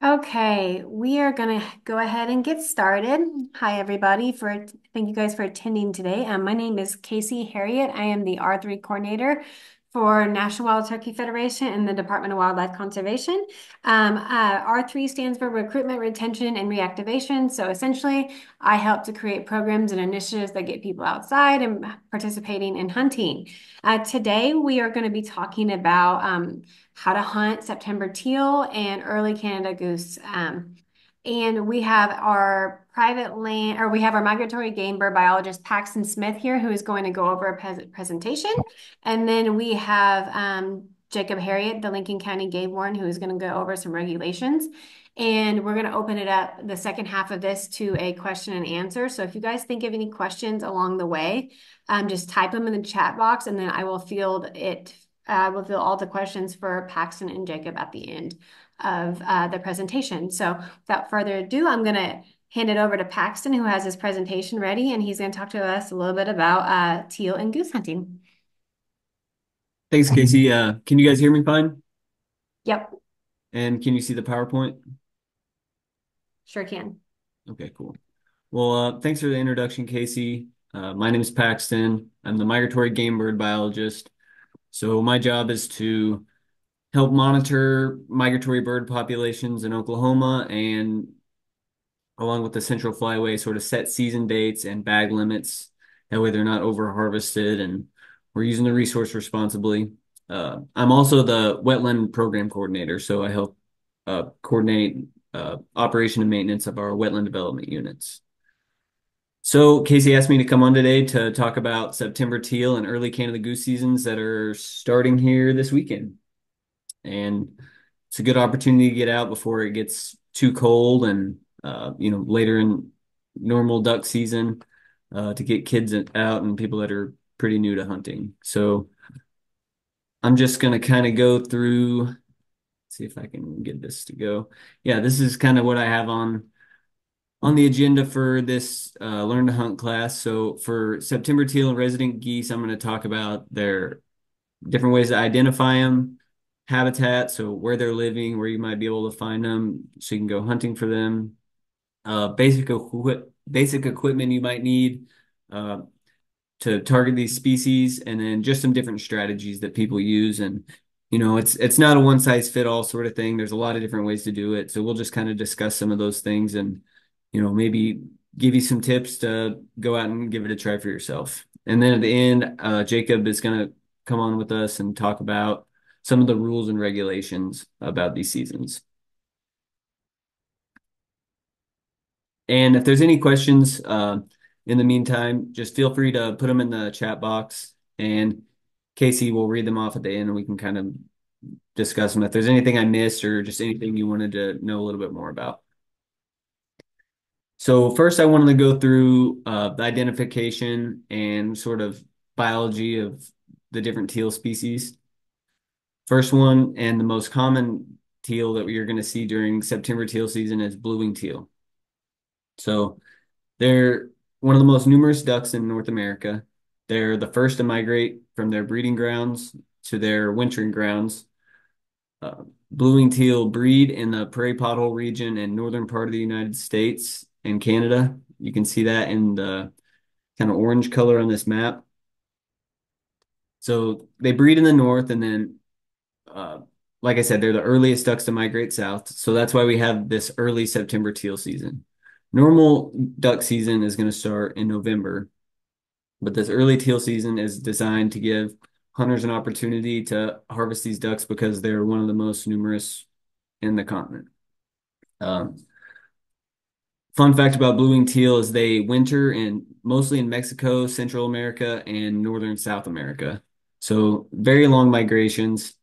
Okay, we are going to go ahead and get started. Hi, everybody. Thank you guys for attending today. My name is Casey Harriet. I am the R3 coordinator for National Wild Turkey Federation in the Department of Wildlife Conservation. R3 stands for Recruitment, Retention, and Reactivation. So essentially, I help to create programs and initiatives that get people outside and participating in hunting. Today, we are going to be talking about how to hunt September teal and early Canada goose. And we have our private land, or we have our migratory game bird biologist Paxton Smith here, who is going to go over a presentation. And then we have Jacob Harriet, the Lincoln County Game Warden, who is going to go over some regulations. And we're going to open it up the second half of this to a question and answer. So if you guys think of any questions along the way, just type them in the chat box, and then I will field it. We'll fill all the questions for Paxton and Jacob at the end of the presentation. So without further ado, I'm going to hand it over to Paxton, who has his presentation ready, and he's going to talk to us a little bit about teal and goose hunting. Thanks, Casey. Can you guys hear me fine? Yep, And can you see the PowerPoint? sure can. Okay, cool. Well, thanks for the introduction, Casey. My name is Paxton. I'm the migratory game bird biologist. So my job is to help monitor migratory bird populations in Oklahoma and along with the Central Flyway, sort of set season dates and bag limits. That way they're not over harvested and we're using the resource responsibly. I'm also the wetland program coordinator, so I help coordinate operation and maintenance of our wetland development units. So Casey asked me to come on today to talk about September teal and early Canada goose seasons that are starting here this weekend. And it's a good opportunity to get out before it gets too cold and later in normal duck season to get kids out and people that are pretty new to hunting. So I'm just going to kind of go through, see if I can get this to go. Yeah, this is kind of what I have on the agenda for this Learn to Hunt class. So for September teal and resident geese, I'm going to talk about their different ways to identify them, habitat, so where they're living, where you might be able to find them, so you can go hunting for them. Basic equipment you might need uh, to target these species, and then just some different strategies that people use. And it's not a one size fit all sort of thing. There's a lot of different ways to do it. So we'll just kind of discuss some of those things, and maybe give you some tips to go out and give it a try for yourself. And then at the end, Jacob is going to come on with us and talk about some of the rules and regulations about these seasons. And if there's any questions in the meantime, just feel free to put them in the chat box, and Casey will read them off at the end, and we can kind of discuss them. If there's anything I missed or just anything you wanted to know a little bit more about. So first, I wanted to go through the identification and sort of biology of the different teal species. First one and the most common teal that you're going to see during September teal season is blue-winged teal. So they're one of the most numerous ducks in North America. They're the first to migrate from their breeding grounds to their wintering grounds. Blue-winged teal breed in the prairie pothole region and northern part of the United States and Canada. You can see that in the kind of orange color on this map. So they breed in the north, and then, uh, like I said, they're the earliest ducks to migrate south. So that's why we have this early September teal season. Normal duck season is going to start in November, but this early teal season is designed to give hunters an opportunity to harvest these ducks because they're one of the most numerous in the continent. Um, Fun fact about blue-winged teal is they winter mostly in Mexico, Central America, and northern South America. So very long migrations.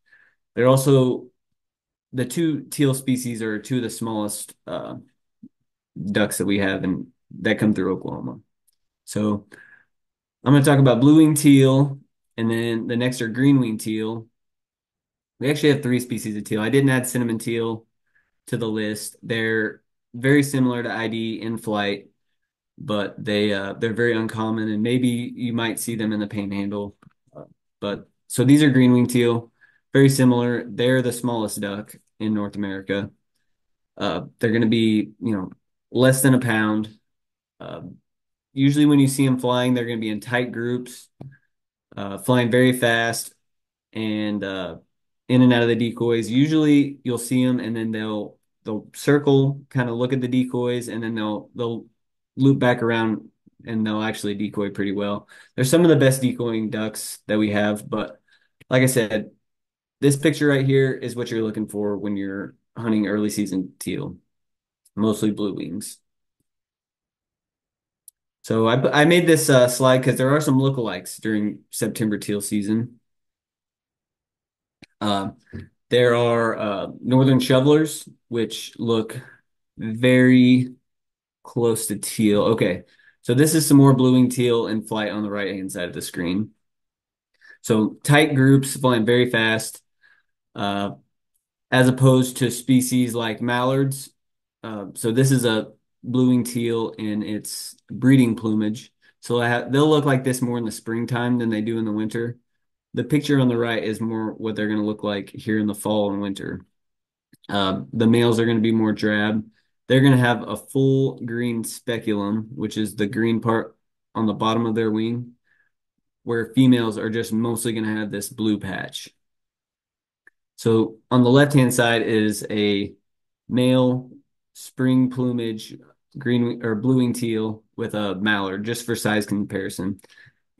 They're also the two teal species are two of the smallest ducks that we have and that come through Oklahoma. So I'm going to talk about blue-winged teal, and then the next are green-winged teal. We actually have three species of teal. I didn't add cinnamon teal to the list. They're very similar to ID in flight, but they're very uncommon, and maybe you might see them in the panhandle. But so these are green-winged teal, very similar. They're the smallest duck in North America. They're going to be, less than a pound. Uh, Usually when you see them flying, they're going to be in tight groups, flying very fast and in and out of the decoys. Usually you'll see them and then they'll circle, kind of look at the decoys, and then they'll loop back around and they'll actually decoy pretty well. They're some of the best decoying ducks that we have, but like I said, this picture right here is what you're looking for when you're hunting early season teal, mostly blue wings. So I made this slide because there are some lookalikes during September teal season. Uh, there are northern shovelers, which look very close to teal. Okay, so this is some more blue-winged teal in flight on the right-hand side of the screen. So tight groups flying very fast, uh, as opposed to species like mallards. So this is a blue-winged teal in its breeding plumage. So they'll look like this more in the springtime than they do in the winter. The picture on the right is more what they're going to look like here in the fall and winter. The males are going to be more drab. They're going to have a full green speculum, which is the green part on the bottom of their wing, where females are just mostly going to have this blue patch. So on the left-hand side is a male spring plumage green or blue wing teal with a mallard, just for size comparison.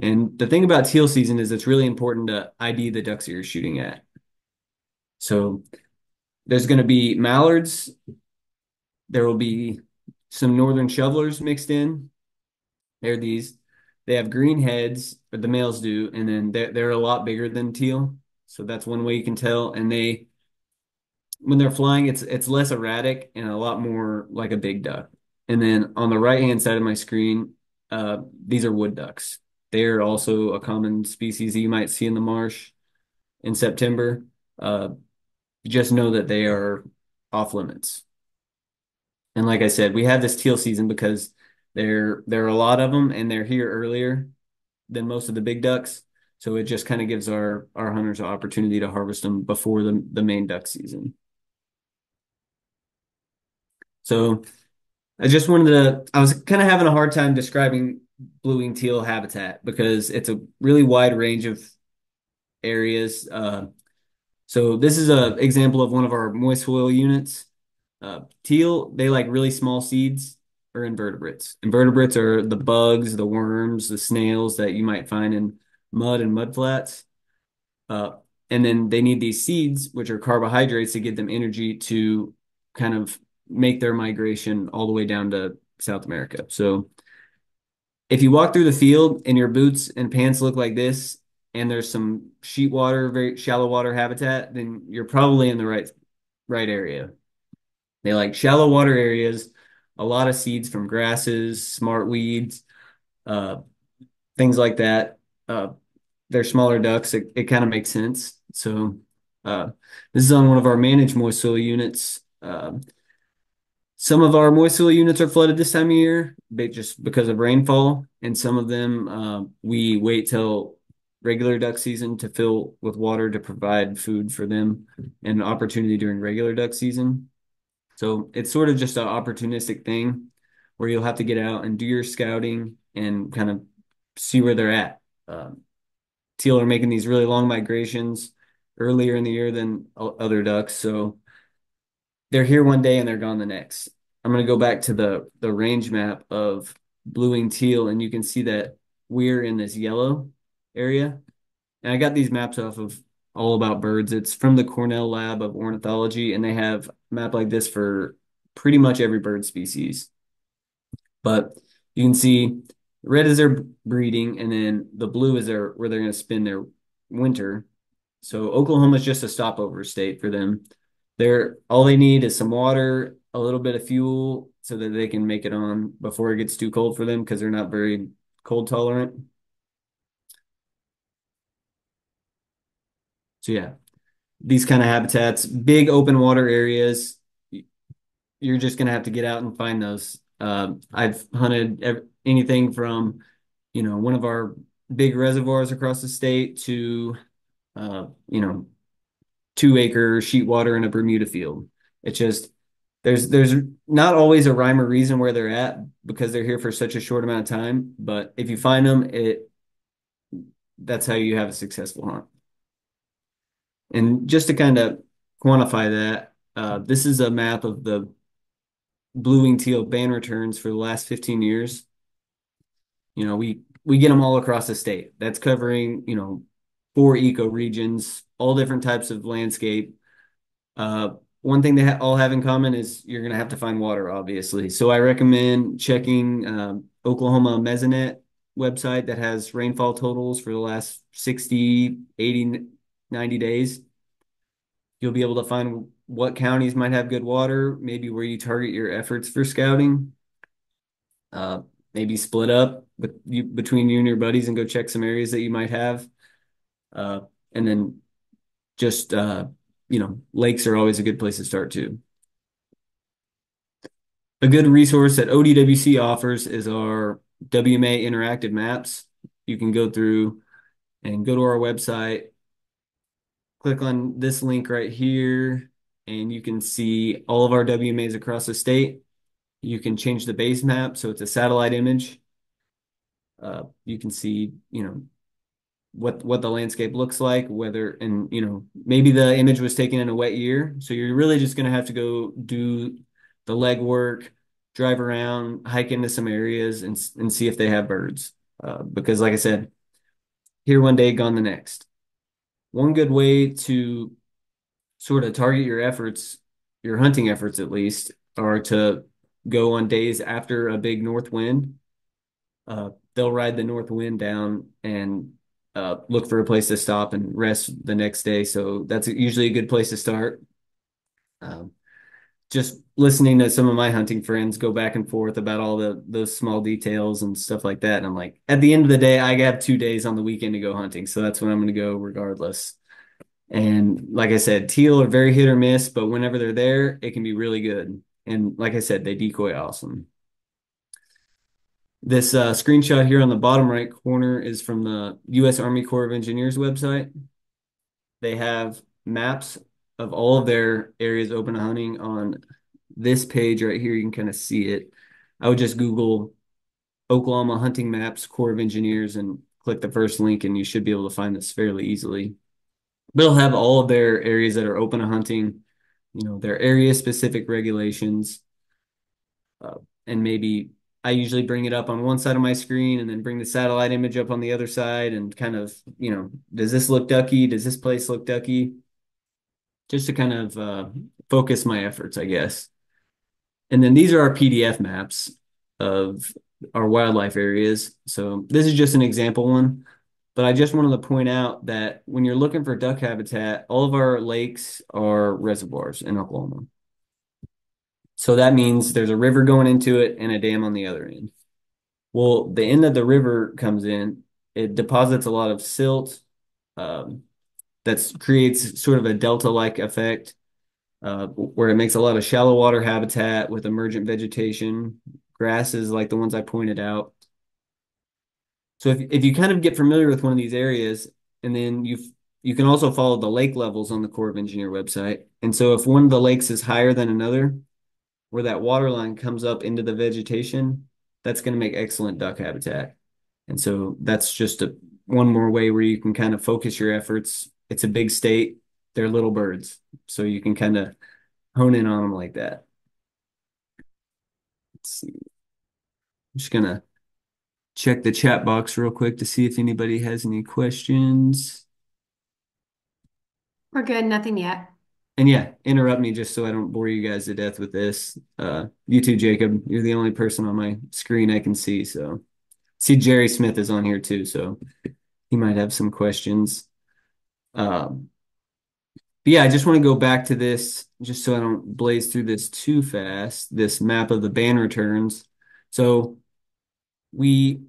And the thing about teal season is it's really important to ID the ducks that you're shooting at. So there's going to be mallards. There will be some northern shovelers mixed in. They're these. They have green heads, but the males do, and then they're a lot bigger than teal. So that's one way you can tell. And when they're flying, it's less erratic and a lot more like a big duck. And then on the right hand side of my screen, these are wood ducks. They're also a common species that you might see in the marsh in September. Uh, just know that they are off limits. And like I said, we have this teal season because there are a lot of them and they're here earlier than most of the big ducks. So it just kind of gives our hunters an opportunity to harvest them before the main duck season. So I was kind of having a hard time describing blue-winged teal habitat because it's a really wide range of areas. So this is an example of one of our moist soil units. Teal, they like really small seeds or invertebrates. Invertebrates are the bugs, the worms, the snails that you might find in mud and mud flats. Uh, and then they need these seeds, which are carbohydrates, to give them energy to kind of make their migration all the way down to South America. So if you walk through the field and your boots and pants look like this, and there's some sheet water, very shallow water habitat, then you're probably in the right area. They like shallow water areas, a lot of seeds from grasses, smart weeds, uh, things like that. Uh, they're smaller ducks. It kind of makes sense. So uh, this is on one of our managed moist soil units. Some of our moist soil units are flooded this time of year, just because of rainfall, and some of them we wait till regular duck season to fill with water to provide food for them and opportunity during regular duck season. So it's sort of just an opportunistic thing where you'll have to get out and do your scouting and kind of see where they're at. Teal are making these really long migrations earlier in the year than other ducks, so they're here one day and they're gone the next. I'm going to go back to the range map of blue-winged teal, and you can see that we're in this yellow area. And I got these maps off of All About Birds. It's from the Cornell Lab of Ornithology, and they have a map like this for pretty much every bird species. But you can see red is their breeding, and then the blue is where they're going to spend their winter. So Oklahoma is just a stopover state for them. All they need is some water, a little bit of fuel, so that they can make it on before it gets too cold for them because they're not very cold tolerant. So yeah, these kind of habitats, big open water areas, you're just gonna have to get out and find those. I've hunted anything from, one of our big reservoirs across the state to, uh, you know, 2 acre sheet water in a Bermuda field. It's just there's not always a rhyme or reason where they're at because they're here for such a short amount of time. But if you find them, it that's how you have a successful hunt. And just to kind of quantify that, this is a map of the blue-winged teal band returns for the last 15 years. We get them all across the state. That's covering, 4 ecoregions, all different types of landscape. Uh, One thing they all have in common is you're going to have to find water, obviously. So I recommend checking Oklahoma Mesonet website that has rainfall totals for the last 60, 80, 90 days. You'll be able to find what counties might have good water, maybe where you target your efforts for scouting. Uh, Maybe split up between you and your buddies and go check some areas that you might have. Uh, and then just lakes are always a good place to start too. A good resource that ODWC offers is our WMA interactive maps. You can go through and go to our website, click on this link right here, and you can see all of our WMAs across the state. You can change the base map so it's a satellite image. You can see, what the landscape looks like, whether and maybe the image was taken in a wet year. So you're really just gonna have to go do the legwork, drive around, hike into some areas and see if they have birds. Because like I said, here one day, gone the next. One good way to sort of target your efforts, your hunting efforts at least, are to go on days after a big north wind. They'll ride the north wind down and look for a place to stop and rest the next day. So that's usually a good place to start. Um, just listening to some of my hunting friends go back and forth about all those small details and stuff like that. And I'm like, at the end of the day, I have 2 days on the weekend to go hunting. So that's when I'm going to go regardless. And like I said, teal are very hit or miss, but whenever they're there, it can be really good. And like I said, they decoy awesome. This screenshot here on the bottom right corner is from the U.S. Army Corps of Engineers website. They have maps of all of their areas open to hunting on this page right here. You can kind of see it. I would just Google Oklahoma hunting maps, Corps of Engineers, and click the first link, and you should be able to find this fairly easily. But they'll have all of their areas that are open to hunting, their area specific regulations, uh, and maybe I usually bring it up on one side of my screen and then bring the satellite image up on the other side and kind of, does this look ducky? Does this place look ducky? Just to kind of focus my efforts, I guess. And then these are our PDF maps of our wildlife areas. So this is just an example one, but I just wanted to point out that when you're looking for duck habitat, all of our lakes are reservoirs in Oklahoma. So that means there's a river going into it and a dam on the other end. Well, the end of the river comes in, it deposits a lot of silt um, that creates sort of a delta-like effect where it makes a lot of shallow water habitat with emergent vegetation, grasses like the ones I pointed out. So if you kind of get familiar with one of these areas, and then you can also follow the lake levels on the Corps of Engineer website. And so if one of the lakes is higher than another, where that water line comes up into the vegetation, that's going to make excellent duck habitat. And so that's just one more way where you can kind of focus your efforts. It's a big state. They're little birds. So you can kind of hone in on them like that. Let's see. I'm just going to check the chat box real quick to see if anybody has any questions. We're good, nothing yet. And yeah, interrupt me just so I don't bore you guys to death with this. You too, Jacob. You're the only person on my screen I can see. So see Jerry Smith is on here too, so he might have some questions. Um, but yeah, I just want to go back to this just so I don't blaze through this too fast. This map of the band returns. So we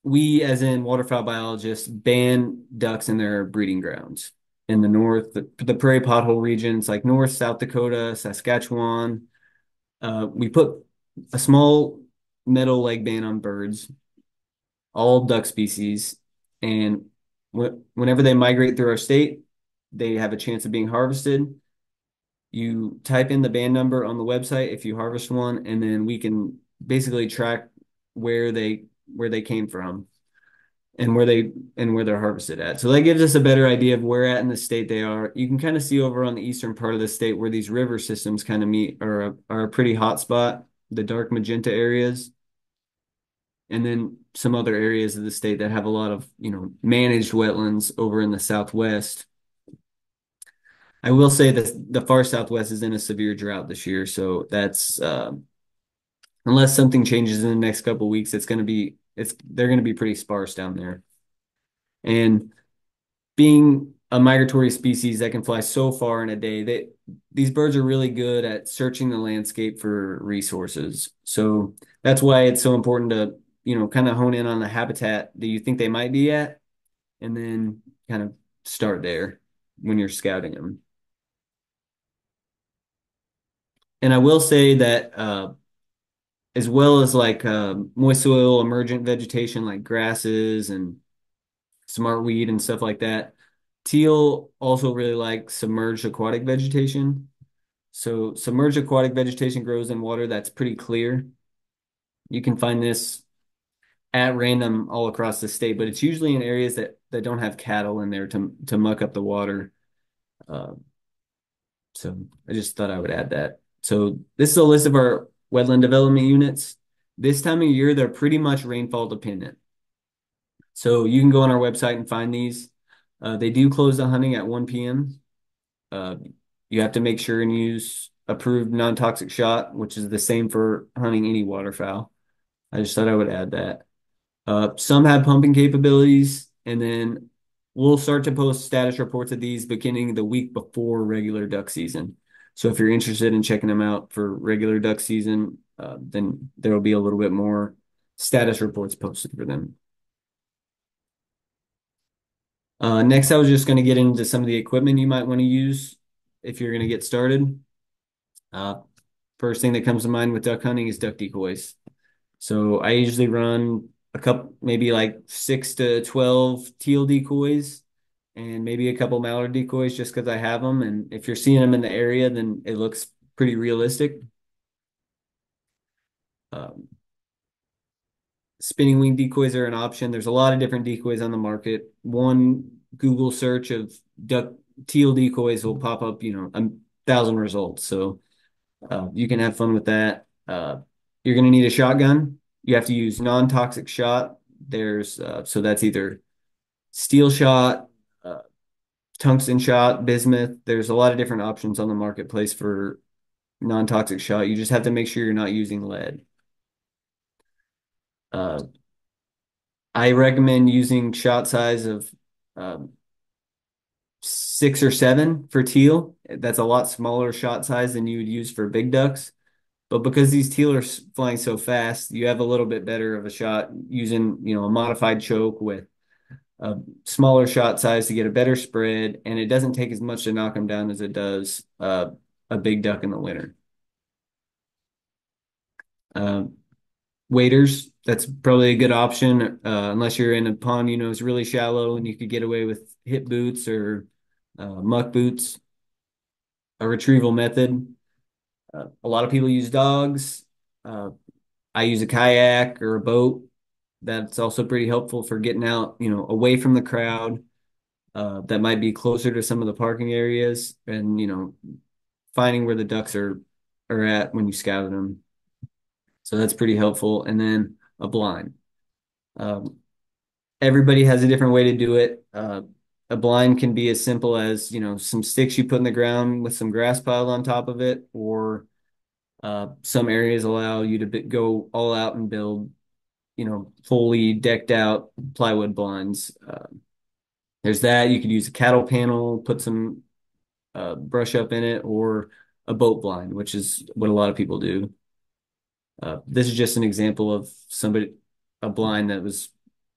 as in waterfowl biologists ban ducks in their breeding grounds in the north, the prairie pothole regions like North, South Dakota, Saskatchewan. We put a small metal leg ban on birds, all duck species, and whenever they migrate through our state, they have a chance of being harvested. You type in the band number on the website if you harvest one, and then we can basically track where they came from and where they're harvested at. So that gives us a better idea of where at in the state they are. You can kind of see over on the eastern part of the state where these river systems kind of meet are a pretty hot spot, the dark magenta areas, and then some other areas of the state that have a lot of, managed wetlands over in the southwest. I will say that the far southwest is in a severe drought this year, so that's unless something changes in the next couple of weeks, they're going to be pretty sparse down there. And being a migratory species that can fly so far in a day, these birds are really good at searching the landscape for resources. So that's why it's so important to, kind of hone in on the habitat that you think they might be at, and then kind of start there when you're scouting them. And I will say that as well as like moist soil, emergent vegetation like grasses and smartweed and stuff like that, teal also really like submerged aquatic vegetation. So submerged aquatic vegetation grows in water that's pretty clear. You can find this at random all across the state, but it's usually in areas that don't have cattle in there to muck up the water. Uh, so I just thought I would add that. So this is a list of our wetland development units. This time of year, they're pretty much rainfall dependent. So you can go on our website and find these. They do close the hunting at 1 p.m. Uh, you have to make sure and use approved non-toxic shot, which is the same for hunting any waterfowl. I just thought I would add that. Some have pumping capabilities, and then we'll start to post status reports of these beginning the week before regular duck season. So if you're interested in checking them out for regular duck season, then there will be a little bit more status reports posted for them. Next, I was just going to get into some of the equipment you might want to use if you're going to get started. Uh, First thing that comes to mind with duck hunting is duck decoys. So I usually run a couple, maybe like 6 to 12 teal decoys and maybe a couple mallard decoys just because I have them. And if you're seeing them in the area, then it looks pretty realistic. Um, Spinning wing decoys are an option. There's a lot of different decoys on the market. One Google search of duck teal decoys will pop up, 1,000 results. So you can have fun with that. You're going to need a shotgun. You have to use non-toxic shot. So that's either steel shot, uh, tungsten shot, bismuth. There's a lot of different options on the marketplace for non-toxic shot. You just have to make sure you're not using lead. Uh, I recommend using shot size of um, 6 or 7 for teal. That's a lot smaller shot size than you would use for big ducks. But because these teal are flying so fast, you have a little bit better of a shot using, a modified choke with a smaller shot size to get a better spread, and it doesn't take as much to knock them down as it does a big duck in the winter. Um, Waders, that's probably a good option, unless you're in a pond, it's really shallow and you could get away with hip boots or muck boots. A retrieval method. A lot of people use dogs. Uh, I use a kayak or a boat. That's also pretty helpful for getting out, away from the crowd. That might be closer to some of the parking areas and, finding where the ducks are at when you scout them. So that's pretty helpful. And then a blind. Um, Everybody has a different way to do it. A blind can be as simple as, some sticks you put in the ground with some grass piled on top of it, or some areas allow you to go all out and build, fully decked out plywood blinds. There's that. You could use a cattle panel, put some brush up in it, or a boat blind, which is what a lot of people do. This is just an example of a blind that was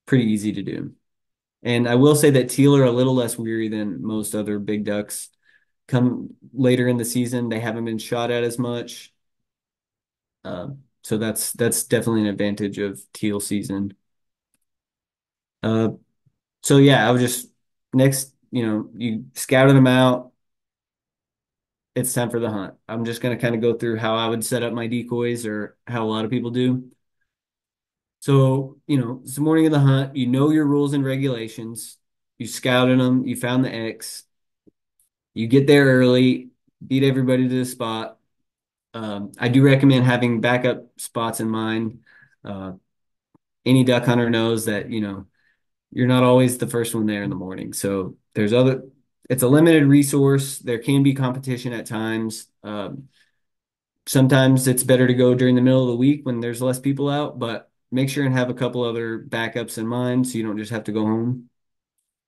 pretty easy to do. And I will say that teal are a little less weary than most other big ducks. Come later in the season, they haven't been shot at as much. So that's definitely an advantage of teal season. Uh, so yeah, I was just next, you scouted them out. it's time for the hunt. I'm just going to kind of go through how I would set up my decoys or how a lot of people do. So, it's the morning of the hunt. You know your rules and regulations. You scouted them. You found the X. You get there early, beat everybody to the spot. I do recommend having backup spots in mind. Uh, any duck hunter knows that, you're not always the first one there in the morning. So it's a limited resource. There can be competition at times. Sometimes it's better to go during the middle of the week when there's less people out, but make sure and have a couple other backups in mind so you don't just have to go home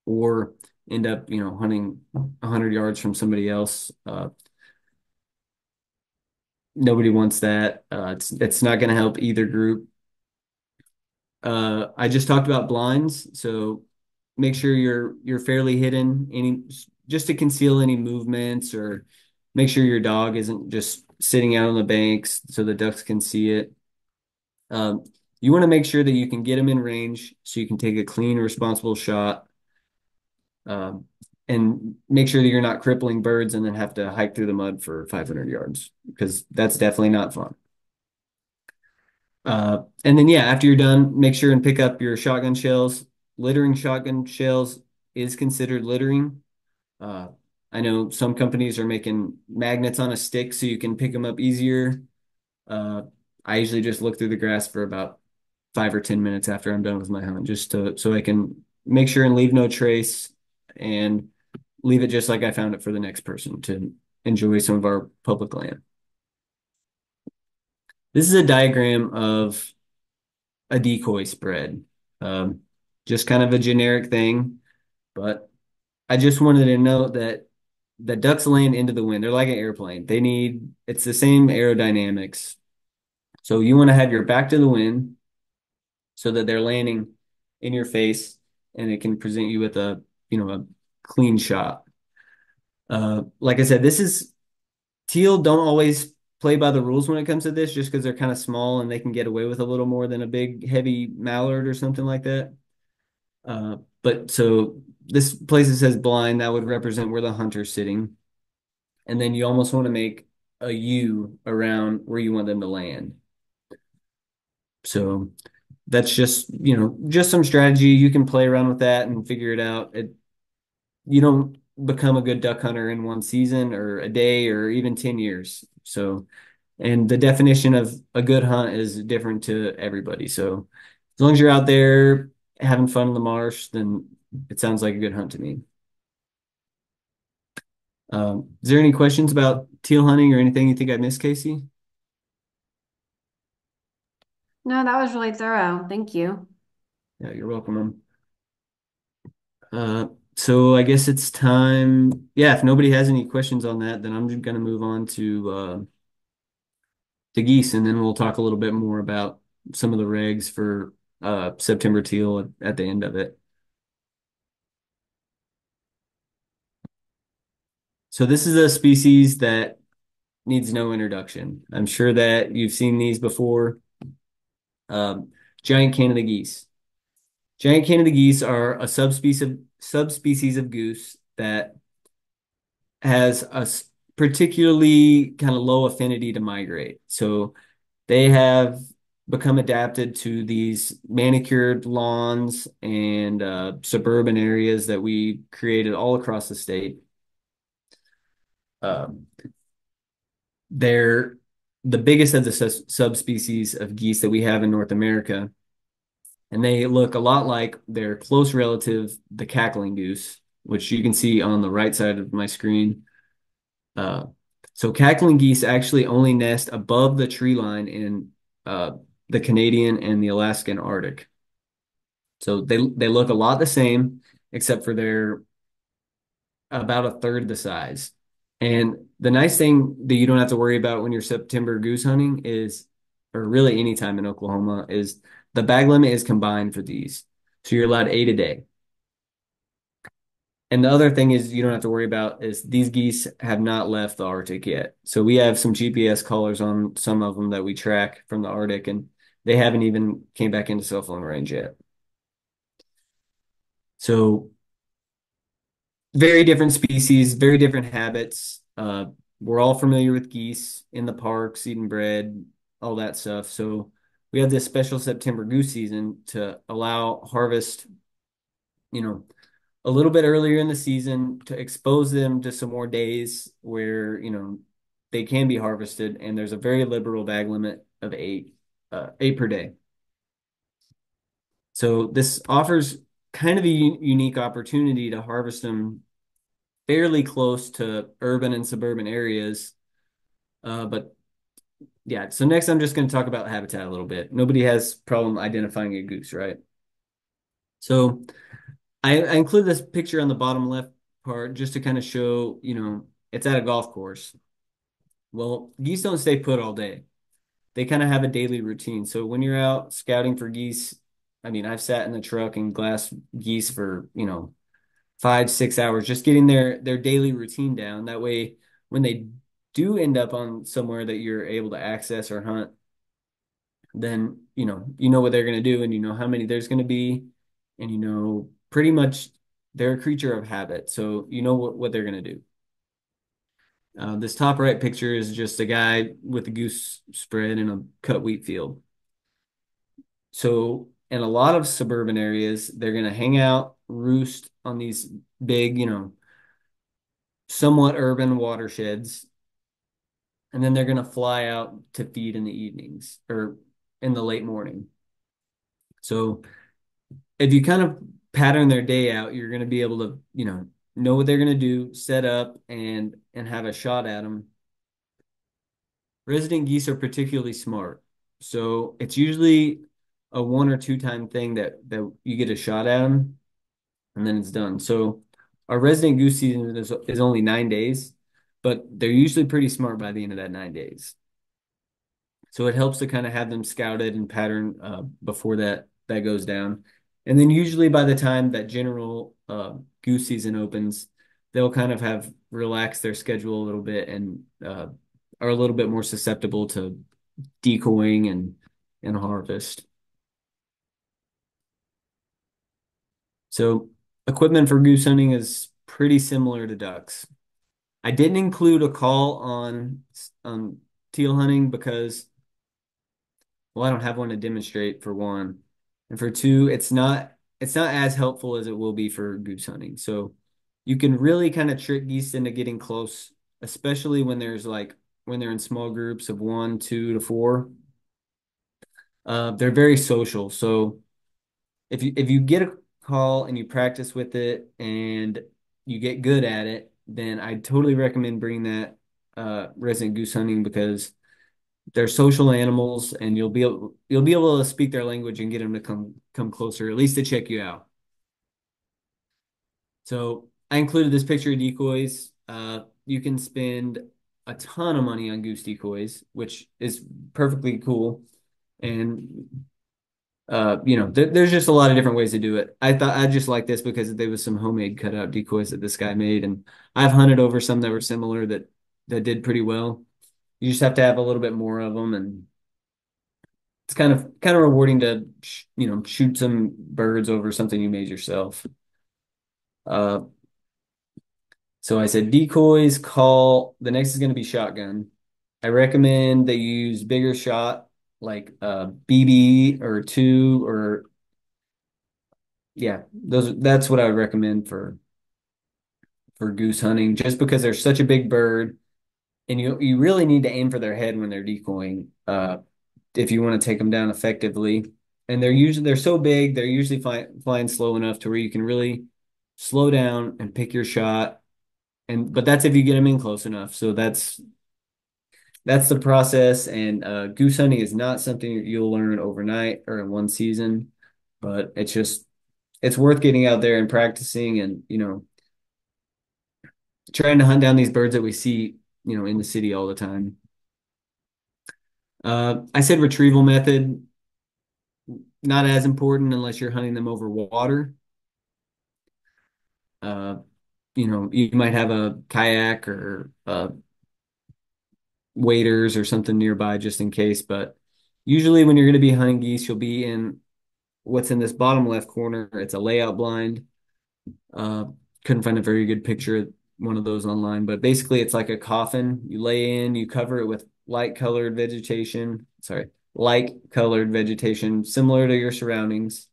or end up, hunting 100 yards from somebody else. Nobody wants that. It's not going to help either group. I just talked about blinds, so make sure you're fairly hidden, any just to conceal any movements, or make sure your dog isn't just sitting out on the banks so the ducks can see it. Um, you want to make sure that you can get them in range so you can take a clean, responsible shot, um, and make sure that you're not crippling birds and then have to hike through the mud for 500 yards because that's definitely not fun. And then, yeah, after you're done, make sure and pick up your shotgun shells. Littering shotgun shells is considered littering. Uh, I know some companies are making magnets on a stick so you can pick them up easier. Uh, I usually just look through the grass for about 5 or 10 minutes after I'm done with my hunt, just so I can make sure and leave no trace and leave it just like I found it for the next person to enjoy some of our public land. This is a diagram of a decoy spread. Um, just kind of a generic thing, but I just wanted to note that the ducks land into the wind. They're like an airplane. It's the same aerodynamics. So you want to have your back to the wind so that they're landing in your face and it can present you with a clean shot. Like I said, this is teal don't always play by the rules when it comes to this just because they're kind of small and they can get away with a little more than a big, heavy mallard or something like that. But so this place that says blind, that would represent where the hunter's sitting. And then you almost want to make a U around where you want them to land. So that's just some strategy. You can play around with that and figure it out. You don't become a good duck hunter in one season or a day or even 10 years. So, and the definition of a good hunt is different to everybody. So as long as you're out there having fun in the marsh, then it sounds like a good hunt to me. Is there any questions about teal hunting or anything you think I missed, Casey? No, that was really thorough. Thank you. Yeah, you're welcome. So I guess it's time. Yeah, if nobody has any questions on that, then I'm just gonna move on to geese, and then we'll talk a little bit more about some of the regs for September teal at the end of it. So this is a species that needs no introduction. I'm sure that you've seen these before. Um, Giant Canada geese. Giant Canada geese are a subspecies of goose that has particularly kind of low affinity to migrate. So they have become adapted to these manicured lawns and suburban areas that we created all across the state. Um, they're the biggest of the subspecies of geese that we have in North America, and they look a lot like their close relative, the cackling goose, which you can see on the right side of my screen. Uh, so cackling geese actually only nest above the tree line in uh, the Canadian and the Alaskan Arctic. So they look a lot the same, except for they're about a third the size. And the nice thing that you don't have to worry about when you're September goose hunting is, or really any time in Oklahoma, is the bag limit is combined for these. So you're allowed 8 a day. And the other thing is you don't have to worry about is these geese have not left the Arctic yet. So we have some GPS collars on some of them that we track from the Arctic, and they haven't even came back into cell phone range yet. So very different species, very different habits. we're all familiar with geese in the parks, eating bread, all that stuff. So we have this special September goose season to allow harvest, you know, a little bit earlier in the season to expose them to some more days where, they can be harvested. And there's a very liberal bag limit of eight per day. So this offers kind of a unique opportunity to harvest them fairly close to urban and suburban areas. But yeah, so next I'm just going to talk about habitat a little bit. Nobody has problem identifying a goose, right? So I include this picture on the bottom left part just to kind of show, it's at a golf course. Well, geese don't stay put all day. They kind of have a daily routine. So when you're out scouting for geese, I mean, I've sat in the truck and glassed geese for, 5, 6 hours, just getting their daily routine down. That way, when they do end up on somewhere that you're able to access or hunt, then you know what they're going to do, and you know how many there's going to be, and pretty much they're a creature of habit, so you know what they're going to do. This top right picture is just a guy with a goose spread in a cut wheat field. So in a lot of suburban areas, they're going to hang out, roost on these big, somewhat urban watersheds, and then they're going to fly out to feed in the evenings or in the late morning. So if you kind of pattern their day out, you're going to be able to, know what they're going to do, set up and have a shot at them. Resident geese are particularly smart. So it's usually a 1 or 2 time thing that you get a shot at them and then it's done. So our resident goose season is only 9 days, but they're usually pretty smart by the end of that 9 days. So it helps to kind of have them scouted and patterned before that goes down. And then usually by the time that general goose season opens, they'll kind of have relaxed their schedule a little bit and are a little bit more susceptible to decoying and harvest. So equipment for goose hunting is pretty similar to ducks. I didn't include a call on teal hunting because, well, I don't have one to demonstrate for one. And for two, it's not as helpful as it will be for goose hunting. So you can really kind of trick geese into getting close, especially when they're in small groups of 1, 2 to 4. They're very social. So if you get a call and you practice with it and you get good at it, then I totally recommend bringing that resident goose hunting because they're social animals and you'll be able to speak their language and get them to come closer, at least to check you out. So I included this picture of decoys. You can spend a ton of money on goose decoys, which is perfectly cool. And there's just a lot of different ways to do it. I thought I just like this because there was some homemade cutout decoys that this guy made, and I've hunted over some that were similar that did pretty well. You just have to have a little bit more of them, and it's kind of rewarding to shoot some birds over something you made yourself. Uh, so I said decoys, call. The next is going to be shotgun. I recommend that you use bigger shot like BB or two or yeah, that's what I would recommend for goose hunting, just because they're such a big bird, and you really need to aim for their head when they're decoying, if you want to take them down effectively. And they're so big, they're usually flying slow enough to where you can really slow down and pick your shot. But that's if you get them in close enough. So that's the process. And goose hunting is not something you'll learn overnight or in one season, but it's worth getting out there and practicing and trying to hunt down these birds that we see, in the city all the time. I said retrieval method, not as important unless you're hunting them over water. Uh, you might have a kayak or waders or something nearby just in case. But usually when you're going to be hunting geese, you'll be in what's in this bottom left corner. It's a layout blind. Uh, couldn't find a very good picture one of those online, but basically it's like a coffin. You lay in, you cover it with light colored vegetation, similar to your surroundings.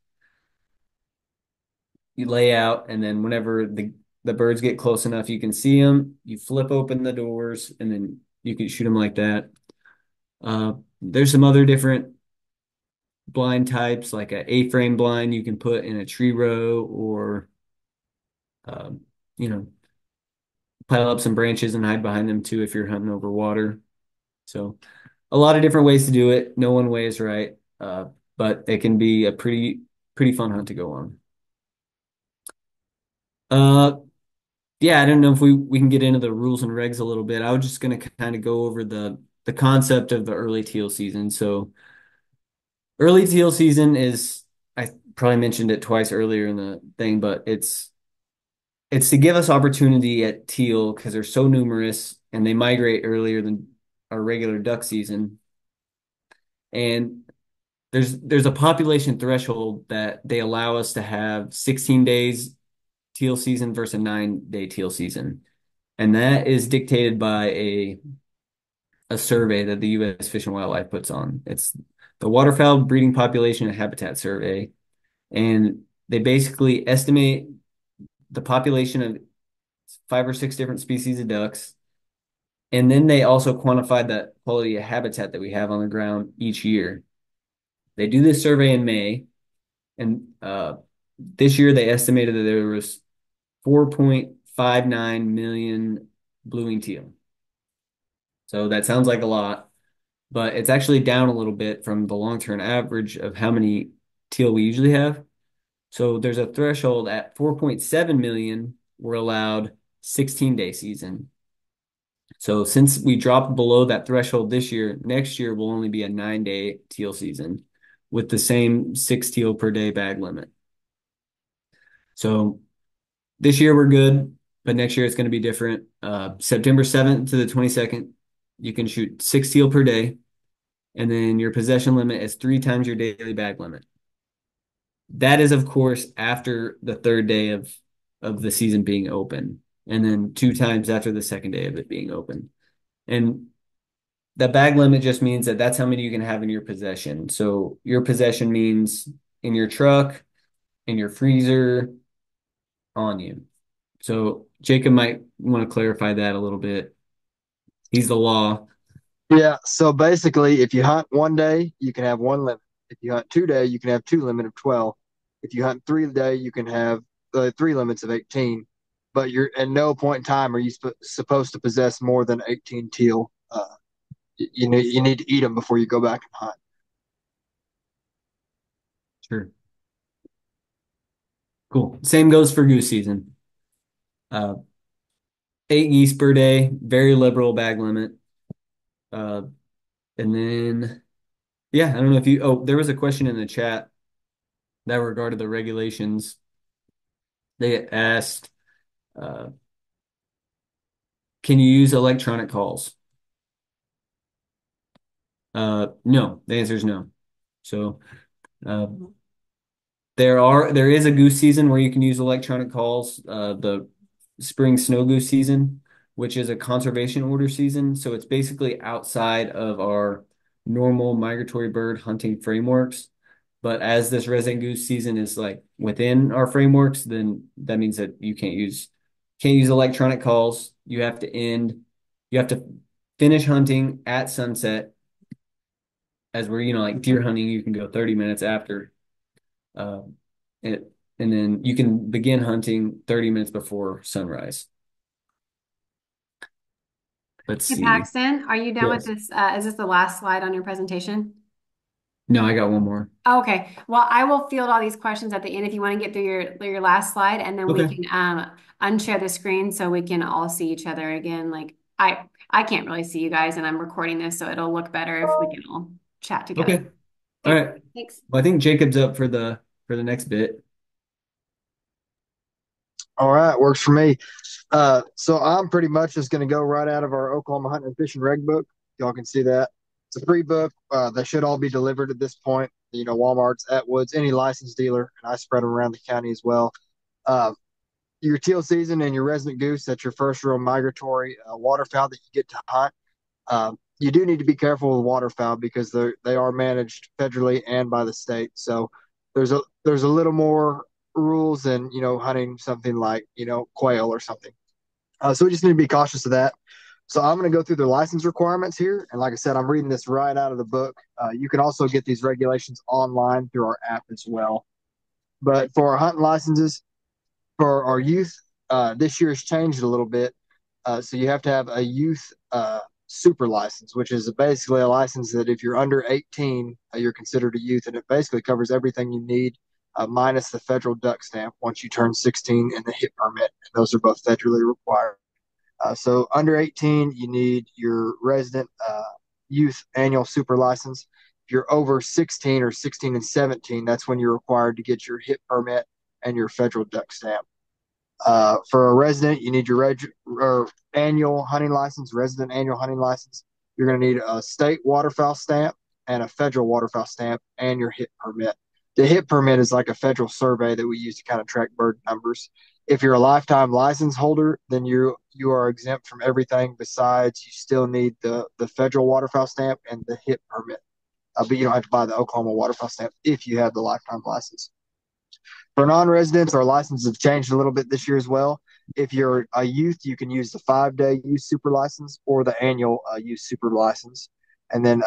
You lay out, and then whenever the birds get close enough, you can see them. You flip open the doors, and then you can shoot them like that. There's some other different blind types, like a A-frame blind you can put in a tree row, or um, you know, pile up some branches and hide behind them too if you're hunting over water. So a lot of different ways to do it. No one way is right, but it can be a pretty fun hunt to go on. Uh, yeah, I don't know if we can get into the rules and regs a little bit. I was just going to kind of go over the concept of the early teal season. So early teal season is, I probably mentioned it twice earlier in the thing, but it's to give us opportunity at teal because they're so numerous and they migrate earlier than our regular duck season. And there's a population threshold that they allow us to have 16 days teal season versus a 9-day teal season. And that is dictated by a survey that the U.S. Fish and Wildlife puts on. It's the Waterfowl Breeding Population and Habitat Survey. And they basically estimate the population of 5 or 6 different species of ducks. And then they also quantify the quality of habitat that we have on the ground each year. They do this survey in May, and this year they estimated that there was 4.59 million blue-winged teal. So that sounds like a lot, but it's actually down a little bit from the long-term average of how many teal we usually have. So there's a threshold at 4.7 million, we're allowed 16-day season. So since we dropped below that threshold this year, next year will only be a 9-day teal season with the same 6 teal per day bag limit. So this year we're good, but next year it's going to be different. September 7th to the 22nd, you can shoot 6 teal per day, and then your possession limit is 3 times your daily bag limit. That is, of course, after the third day of the season being open, and then 2 times after the second day of it being open. And the bag limit just means that that's how many you can have in your possession. So your possession means in your truck, in your freezer, on you. So Jacob might want to clarify that a little bit. He's the law. Yeah, so basically, if you hunt one day, you can have one limit. If you hunt 2 day, you can have two limit of 12. If you hunt 3 day, you can have three limits of 18. But you're at no point in time are you supposed to possess more than 18 teal. You need to eat them before you go back and hunt. Sure. Cool. Same goes for goose season. Uh, 8 geese per day, very liberal bag limit. Uh, and then, yeah, I don't know if there was a question in the chat that regarded the regulations. They asked, uh, can you use electronic calls? No, the answer is no. So, uh, there is a goose season where you can use electronic calls, the spring snow goose season, which is a conservation order season. So it's basically outside of our normal migratory bird hunting frameworks. But as this resident goose season is like within our frameworks, then that means that you can't use electronic calls. You have to finish hunting at sunset. As we're, like deer hunting, you can go 30 minutes after. Uh, it, and then you can begin hunting 30 minutes before sunrise. Let's Hey, see. Paxton, are you done with Yes. this? Is this the last slide on your presentation? No, I got one more. Okay. Well, I will field all these questions at the end if you want to get through your last slide, and then we Okay. can unshare the screen so we can all see each other again. Like I can't really see you guys, and I'm recording this, so it'll look better if we can all chat together. Okay. All Okay. right. Thanks. Well, I think Jacob's up for the next bit. All right, works for me. So I'm pretty much just going to go right out of our Oklahoma Hunting and Fishing Reg book. Y'all can see that. It's a free book. They should all be delivered at this point. Walmart's, Atwoods, any licensed dealer, and I spread them around the county as well. Uh, your teal season and your resident goose, that's your first real migratory waterfowl that you get to hunt. You do need to be careful with waterfowl because they are managed federally and by the state. So there's a little more rules than hunting something like quail or something. So we just need to be cautious of that. So I'm going to go through the license requirements here, and like I said, I'm reading this right out of the book. You can also get these regulations online through our app as well. But for our hunting licenses, for our youth, this year has changed a little bit. So you have to have a youth super license, which is basically a license that if you're under 18, you're considered a youth, and it basically covers everything you need, minus the federal duck stamp once you turn 16 and the hit permit. And those are both federally required. So under 18, you need your resident youth annual super license. If you're over 16 or 16 and 17, that's when you're required to get your hit permit and your federal duck stamp. For a resident, you need your or annual hunting license, resident annual hunting license. You're going to need a state waterfowl stamp and a federal waterfowl stamp and your hit permit. The hit permit is like a federal survey that we use to kind of track bird numbers. If you're a lifetime license holder, then you are exempt from everything besides you still need the federal waterfowl stamp and the hit permit. But you don't have to buy the Oklahoma waterfowl stamp if you have the lifetime license. For non-residents, our licenses have changed a little bit this year as well. If you're a youth, you can use the 5-day youth super license or the annual youth super license. And then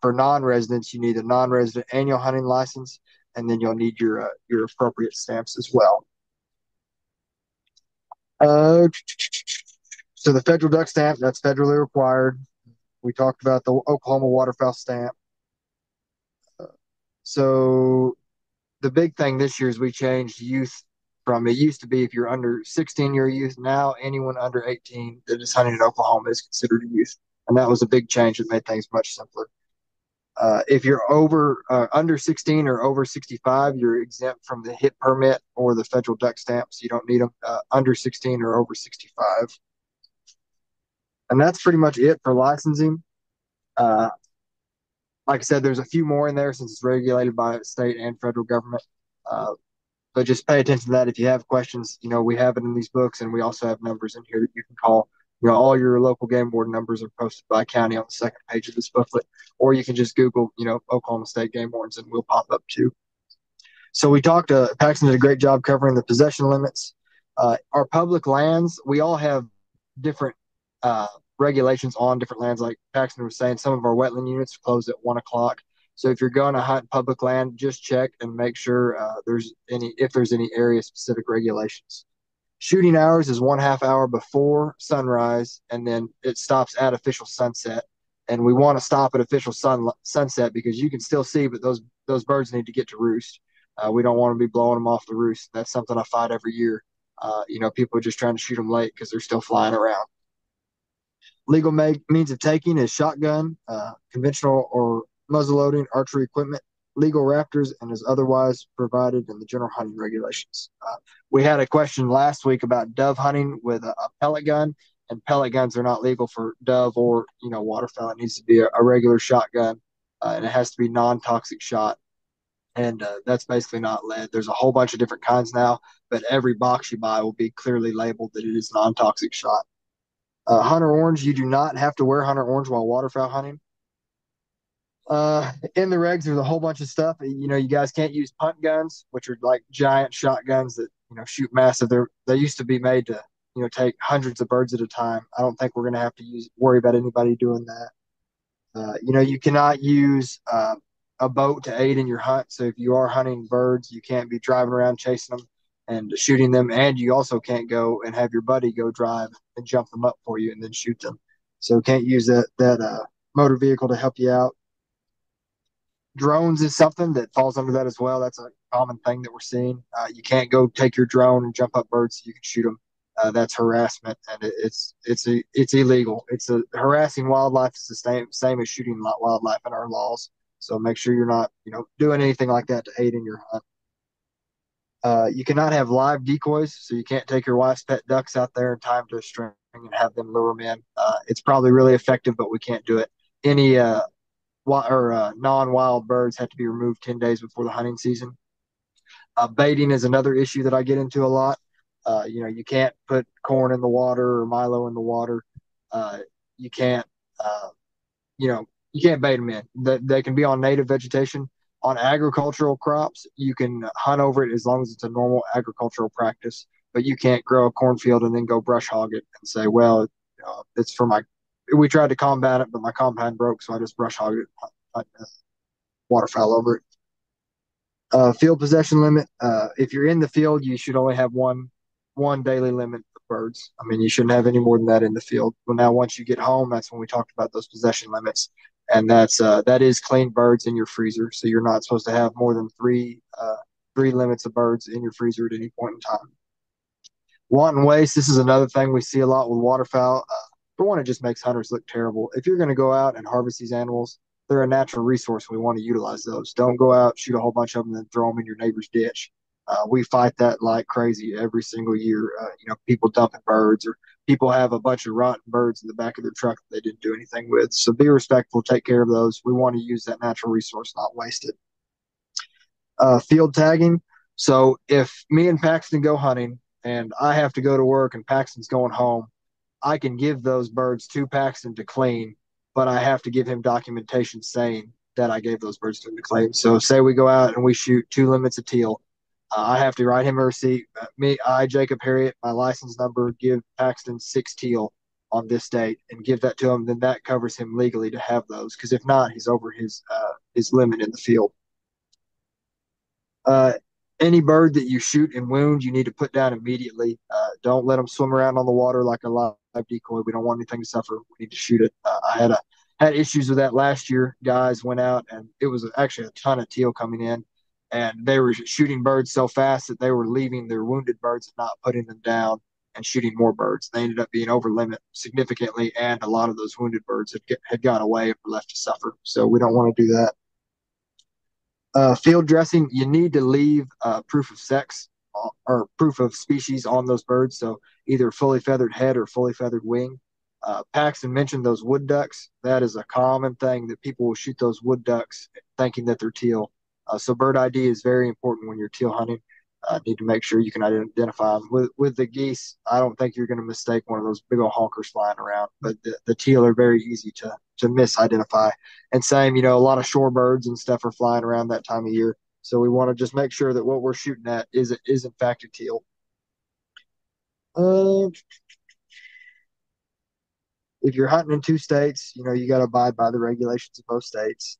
for non-residents, you need a non-resident annual hunting license, and then you'll need your appropriate stamps as well. So the federal duck stamp, that's federally required. We talked about the Oklahoma waterfowl stamp. So the big thing this year is we changed youth from, it used to be if you're under 16, you're a youth. Now anyone under 18 that is hunting in Oklahoma is considered a youth. And that was a big change that made things much simpler. If you're under 16 or over 65, you're exempt from the hit permit or the federal duck stamp, so you don't need them. Under 16 or over 65. And that's pretty much it for licensing. Like I said, there's a few more in there since it's regulated by state and federal government. But just pay attention to that. If you have questions, we have it in these books, and we also have numbers in here that you can call. All your local game board numbers are posted by county on the second page of this booklet, or you can just Google, Oklahoma State game wardens, and we'll pop up too. So we talked. Paxton did a great job covering the possession limits. Our public lands, we all have different regulations on different lands. Like Paxton was saying, some of our wetland units close at 1 o'clock. So if you're going to hunt public land, just check and make sure if there's any area specific regulations. Shooting hours is 1/2 hour before sunrise, and then it stops at official sunset. And we want to stop at official sunset because you can still see, but those birds need to get to roost. We don't want to be blowing them off the roost. That's something I fight every year. People are just trying to shoot them late because they're still flying around. Legal means of taking is shotgun, conventional or muzzleloading archery equipment, legal raptors, and is otherwise provided in the general hunting regulations. We had a question last week about dove hunting with a pellet gun, and pellet guns are not legal for dove or waterfowl. It needs to be a regular shotgun, and it has to be non-toxic shot. And that's basically not lead. There's a whole bunch of different kinds now, but every box you buy will be clearly labeled that it is non-toxic shot. Hunter orange, you do not have to wear hunter orange while waterfowl hunting. In the regs, there's a whole bunch of stuff. You guys can't use punt guns, which are like giant shotguns that shoot massive. They used to be made to take hundreds of birds at a time. I don't think we're going to have to worry about anybody doing that. You cannot use a boat to aid in your hunt. So if you are hunting birds, you can't be driving around chasing them and shooting them, and you also can't go and have your buddy go drive and jump them up for you and then shoot them. So can't use that motor vehicle to help you out. Drones is something that falls under that as well. That's a common thing that we're seeing. You can't go take your drone and jump up birds so you can shoot them. That's harassment, and it's illegal. Harassing wildlife is the same as shooting wildlife in our laws. So make sure you're not doing anything like that to aid in your hunt. You cannot have live decoys, so you can't take your wife's pet ducks out there in time to string and have them lure them in. It's probably really effective, but we can't do it. Any non-wild birds have to be removed 10 days before the hunting season. Baiting is another issue that I get into a lot. You can't put corn in the water or Milo in the water. Uh, you can't, uh, you can't bait them in. They can be on native vegetation. On agricultural crops, you can hunt over it as long as it's a normal agricultural practice. But you can't grow a cornfield and then go brush hog it and say, well, it's for my. We tried to combat it, but my compound broke, so I just brush hogged it, waterfowl over it. Field possession limit. If you're in the field, you should only have one daily limit of birds. I mean, you shouldn't have any more than that in the field. But now, once you get home, that's when we talked about those possession limits, and that is clean birds in your freezer. So you're not supposed to have more than three limits of birds in your freezer at any point in time. Wanton waste. This is another thing we see a lot with waterfowl. For one, it just makes hunters look terrible. If you're going to go out and harvest these animals, they're a natural resource. We want to utilize those. Don't go out, shoot a whole bunch of them, and then throw them in your neighbor's ditch. We fight that like crazy every single year. People dumping birds, or people have a bunch of rotten birds in the back of their truck that they didn't do anything with. So be respectful, take care of those. We want to use that natural resource, not waste it. Field tagging. So if me and Paxton go hunting and I have to go to work and Paxton's going home, I can give those birds to Paxton to clean, but I have to give him documentation saying that I gave those birds to him to clean. So say we go out and we shoot 2 limits of teal. I have to write him a receipt. Jacob Harriet, my license number, give Paxton 6 teal on this date and give that to him. Then that covers him legally to have those. Because if not, he's over his limit in the field. Uh, any bird that you shoot and wound, you need to put down immediately. Don't let them swim around on the water like a live decoy. We don't want anything to suffer. We need to shoot it. I had issues with that last year. Guys went out and it was actually a ton of teal coming in, and they were shooting birds so fast that they were leaving their wounded birds and not putting them down and shooting more birds. They ended up being over limit significantly, and a lot of those wounded birds had gone away and were left to suffer. So we don't want to do that. Field dressing, you need to leave proof of sex or proof of species on those birds. So either fully feathered head or fully feathered wing. Paxton mentioned those wood ducks. That is a common thing that people will shoot those wood ducks thinking that they're teal. So bird ID is very important when you're teal hunting. Need to make sure you can identify them. With the geese, I don't think you're going to mistake one of those big old honkers flying around, but the teal are very easy to misidentify. And same, a lot of shorebirds and stuff are flying around that time of year. So we want to just make sure that what we're shooting at is in fact a teal. If you're hunting in 2 states, you got to abide by the regulations of both states.